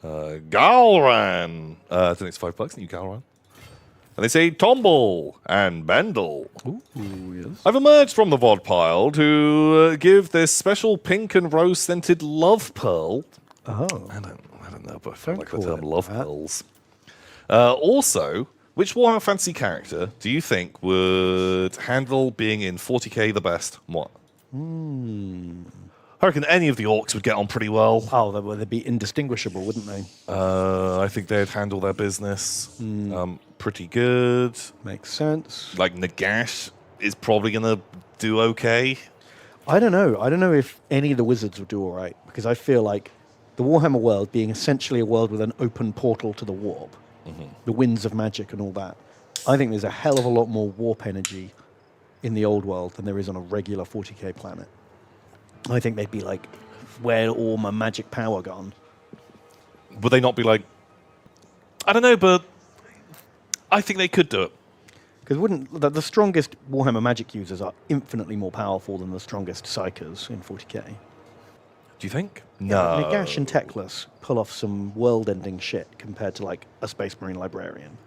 Galran. I think it's $5. New Galran. And they say Tumble and Bendel. Ooh, yes. I've emerged from the VOD pile to give this special pink and rose scented love pearl. Oh. I don't know, but I feel like the call term it love that. pearls. Also, which Warhammer Fantasy character do you think would handle being in 40k the best? What? I reckon any of the orcs would get on pretty well. Oh, they'd be indistinguishable, wouldn't they? I think they'd handle their business pretty good. Makes sense. Like Nagash is probably going to do okay. I don't know. I don't know if any of the wizards would do all right, because I feel like the Warhammer world being essentially a world with an open portal to the warp, the winds of magic and all that, I think there's a hell of a lot more warp energy in the old world than there is on a regular 40k planet. I think they'd be like, where all my magic power gone? Would they not be like... I don't know, but I think they could do it. Because the strongest Warhammer magic users are infinitely more powerful than the strongest psychers in 40k. Do you think? No. Nagash and Teclis pull off some world-ending shit compared to like a Space Marine librarian.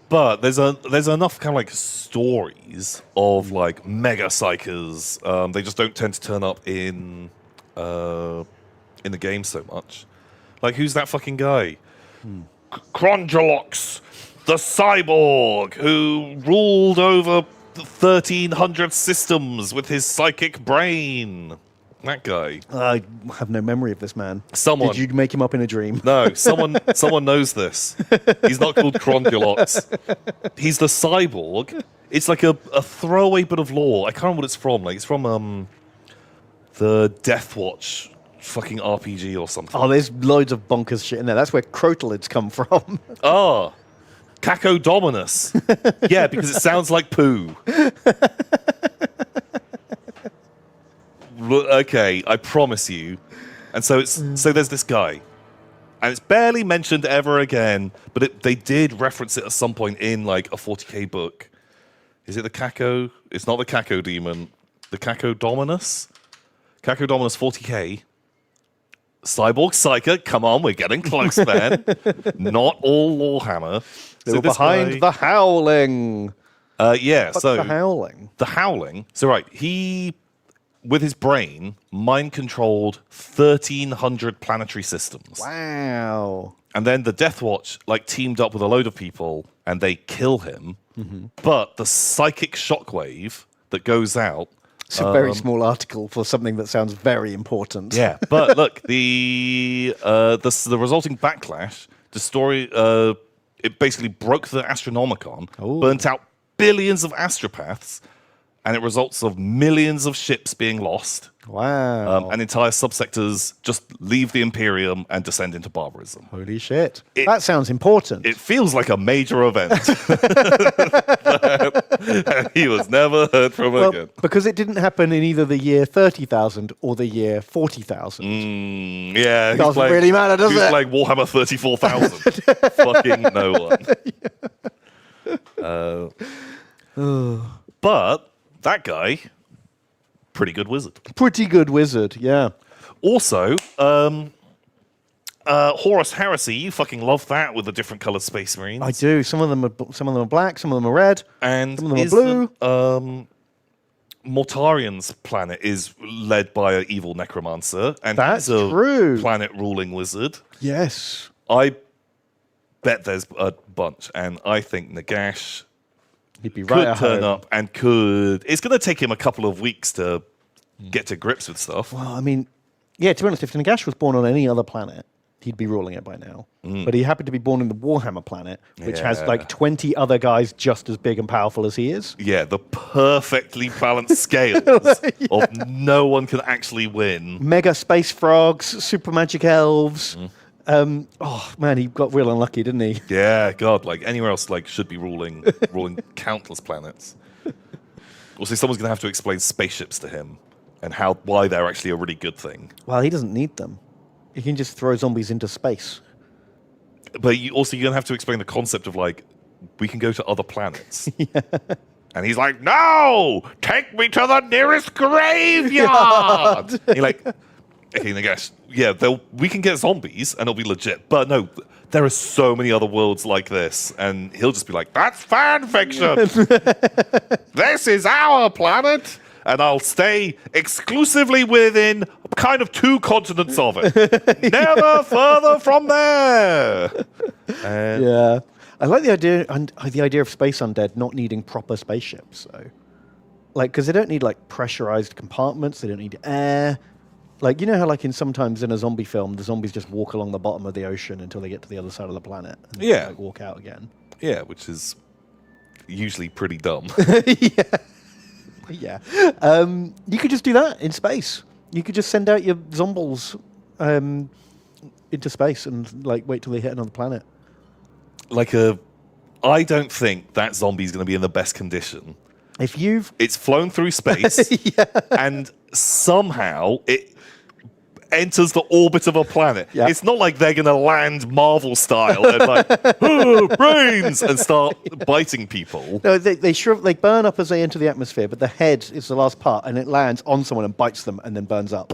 But there's enough kind of like stories of like mega psychers. They just don't tend to turn up in the game so much. Like, who's that fucking guy? Crongelox, the cyborg who ruled over 1,300 systems with his psychic brain. That guy. I have no memory of this man. Someone. Did you make him up in a dream? No, someone knows this. He's not called Crongelox. He's the cyborg. It's like a throwaway bit of lore. I can't remember what it's from. Like, it's from the Deathwatch fucking RPG or something. Oh, there's loads of bonkers shit in there. That's where crotalids come from. Oh, Cacodominus. Yeah, because it sounds like poo. Okay, I promise you. And so there's this guy, and it's barely mentioned ever again, but they did reference it at some point in like a 40k book. Is it the Caco? It's not the Caco demon. The Cacodominus? Cacodominus 40k. Cyborg Psyker. Come on, we're getting close, man. Not all Warhammer. They were behind the Howling. Yeah, What's so the Howling? The Howling. So right, he, with his brain, mind-controlled 1,300 planetary systems. Wow. And then the Death Watch like teamed up with a load of people, and they kill him. But the psychic shockwave that goes out... It's a very small article for something that sounds very important. Yeah, but look, the resulting backlash, it basically broke the Astronomicon, burnt out billions of astropaths, and it results of millions of ships being lost. Wow. And entire subsectors just leave the Imperium and descend into barbarism. Holy shit. That sounds important. It feels like a major event. He was never heard from again. Because it didn't happen in either the year 30,000 or the year 40,000. Yeah. Doesn't really matter, does it? Who's like Warhammer 34,000? Fucking no one. But that guy... Pretty good wizard. Pretty good wizard, yeah. Also, Horus Heresy, you fucking love that with the different coloured Space Marines. I do. Some of them are black, some of them are red, and some of them are blue. Mortarian's planet is led by an evil necromancer, and That's he's a true. planet-ruling wizard. Yes. I bet there's a bunch, and I think Nagash He'd be right could turn up and could... It's going to take him a couple of weeks to get to grips with stuff. Well, I mean, yeah, to be honest, if Nagash was born on any other planet, he'd be ruling it by now. But he happened to be born in the Warhammer planet, which has like 20 other guys just as big and powerful as he is. Yeah, the perfectly balanced scales of no one can actually win. Mega space frogs, super magic elves. Oh man, he got real unlucky, didn't he? Yeah, God, like anywhere else, like should be ruling countless planets. Also, someone's gonna have to explain spaceships to him and why they're actually a really good thing. Well, he doesn't need them. He can just throw zombies into space. But you're gonna have to explain the concept of like we can go to other planets. Yeah. And he's like, "No, take me to the nearest graveyard." You're like, okay, Nagash, yeah, we can get zombies and it'll be legit. But no, there are so many other worlds like this. And he'll just be like, that's fan fiction. This is our planet. And I'll stay exclusively within kind of 2 continents of it. Never further from there. Yeah. I like the idea of space undead not needing proper spaceships, though. Like, because they don't need, like, pressurized compartments. They don't need air. Like, you know how, like, sometimes in a zombie film, the zombies just walk along the bottom of the ocean until they get to the other side of the planet. And Yeah. like, walk out again. Yeah, which is usually pretty dumb. Yeah. You could just do that in space. You could just send out your zombies into space and, like, wait till they hit another planet. I don't think that zombie's going to be in the best condition. It's flown through space, and somehow it enters the orbit of a planet. Yeah. It's not like they're going to land Marvel style and like, oh, brains, and start biting people. No, they shrink, they burn up as they enter the atmosphere, but the head is the last part, and it lands on someone and bites them, and then burns up.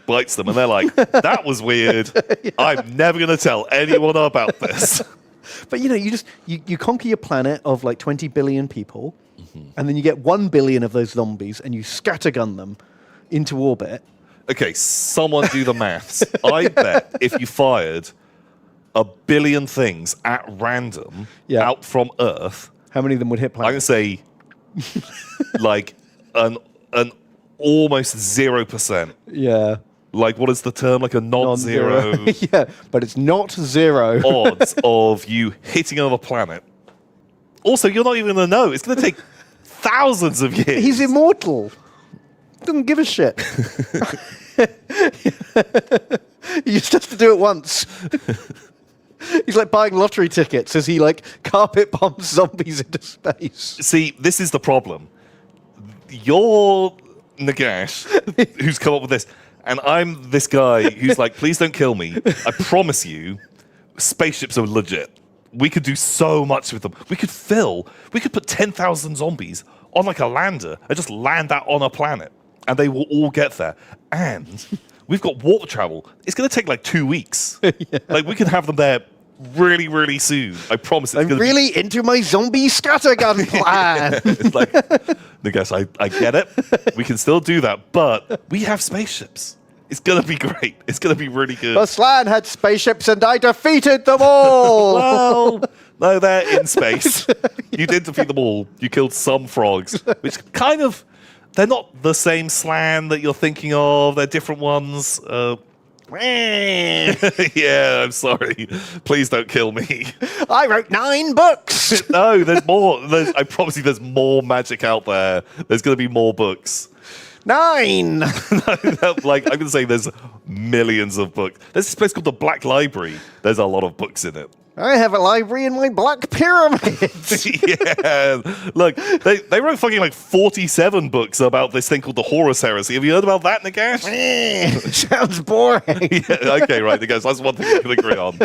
Bites them, and they're like, that was weird. Yeah. I'm never going to tell anyone about this. But, you know, you conquer your planet of like 20 billion people, and then you get 1 billion of those zombies, and you scattergun them into orbit. Okay, someone do the maths. I bet if you fired 1 billion things at random out from Earth, how many of them would hit planet? I'm going to say like an almost 0%. Yeah. Like, what is the term? Like a non-zero yeah, but it's not zero odds of you hitting another planet. Also, you're not even going to know. It's going to take thousands of years. He's immortal. Doesn't give a shit. He just has to do it once. He's like buying lottery tickets as he like carpet bombs zombies into space. See, this is the problem. You're Nagash, who's come up with this, and I'm this guy who's like, please don't kill me. I promise you, spaceships are legit. We could do so much with them. We could put 10,000 zombies on like a lander and just land that on a planet. And they will all get there. And we've got water travel. It's going to take like 2 weeks. Yeah. Like, we can have them there really, really soon. I promise. I'm really into my zombie scattergun plan. It's like, Nagash, I get it. We can still do that. But we have spaceships. It's going to be great. It's going to be really good. Aslan had spaceships and I defeated them all. Well, no, they're in space. You did defeat them all. You killed some frogs, which kind of... They're not the same Slan that you're thinking of. They're different ones. Yeah, I'm sorry. Please don't kill me. I wrote 9 books. No, there's more. I promise you there's more magic out there. There's going to be more books. 9! Like, I'm going to say there's millions of books. There's this place called the Black Library. There's a lot of books in it. I have a library in my Black Pyramid. Yeah. Look, they wrote fucking like 47 books about this thing called the Horus Heresy. Have you heard about that, Nagash? Sounds boring. Yeah, okay, right, Nagash. That's one thing we can agree on.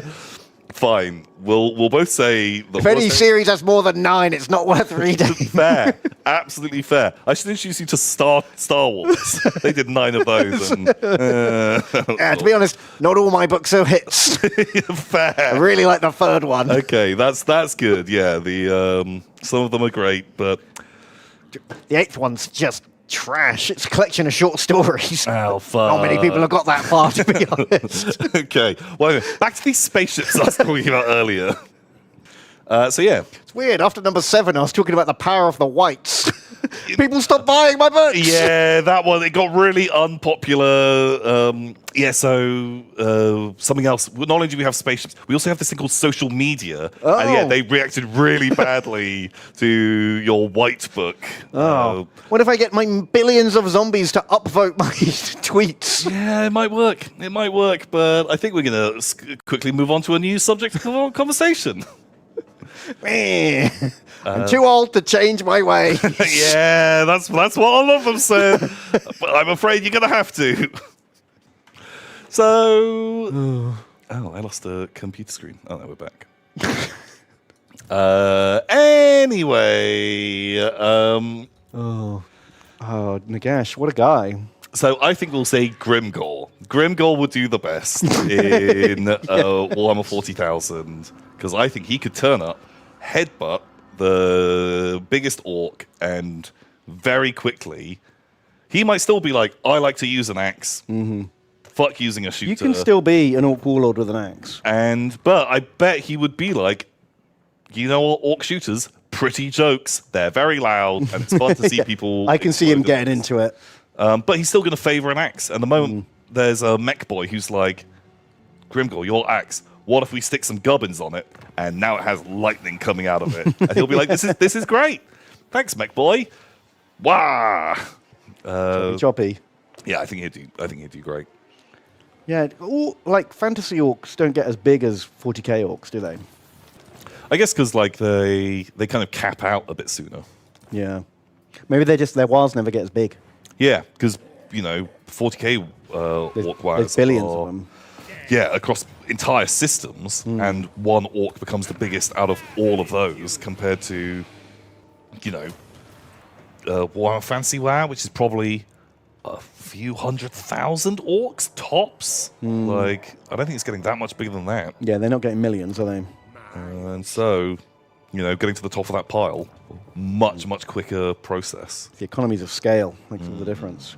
Fine. We'll both say... If any series has more than 9, it's not worth reading. Fair. Absolutely fair. I should introduce you to Star Wars. They did 9 of those. And, to be honest, not all my books are hits. Fair. I really like the 3rd one. Okay, that's good. Yeah, the some of them are great, but... The 8th one's just trash. It's a collection of short stories. Oh, fuck. Not many people have got that far, to be honest. Okay. Well, back to these spaceships I was talking about earlier. So, yeah. It's weird. After number 7, I was talking about the power of the whites. People stopped buying my books. Yeah, that one. It got really unpopular. Something else. Not only do we have spaceships, we also have this thing called social media. Oh. And yeah, they reacted really badly to your white book. Oh. What if I get my billions of zombies to upvote my tweets? Yeah, it might work. It might work, but I think we're going to quickly move on to a new subject of our conversation. I'm too old to change my ways. Yeah, that's what all of them said. But I'm afraid you're going to have to. So... I lost a computer screen. Oh, no, we're back. Anyway... Oh, Nagash, what a guy. So I think we'll say Grimgor. Grimgor would do the best in Warhammer 40,000 because I think he could turn up, headbutt the biggest orc, and very quickly he might still be like, I like to use an axe. Fuck using a shooter. You can still be an orc warlord with an axe. But I bet he would be like, you know what, orc shooters, pretty jokes. They're very loud, and it's fun to see people. I can see him getting into it. But he's still going to favor an axe. And the moment there's a mech boy who's like, Grimgor, your axe, what if we stick some gubbins on it? And now it has lightning coming out of it. And he'll be like, this is great. Thanks, mech boy. Wah! Choppy. Yeah, I think he'd do great. Yeah, like fantasy orcs don't get as big as 40k orcs, do they? I guess because like they kind of cap out a bit sooner. Yeah. Maybe their wars never get as big. Yeah, because 40k orc wires There's billions of them. Yeah, across entire systems, and one orc becomes the biggest out of all of those compared to, Warhammer Fantasy WoW, which is probably a few 100,000 orcs tops. Like, I don't think it's getting that much bigger than that. Yeah, they're not getting millions, are they? And so, getting to the top of that pile, much quicker process. The economies of scale makes all the difference.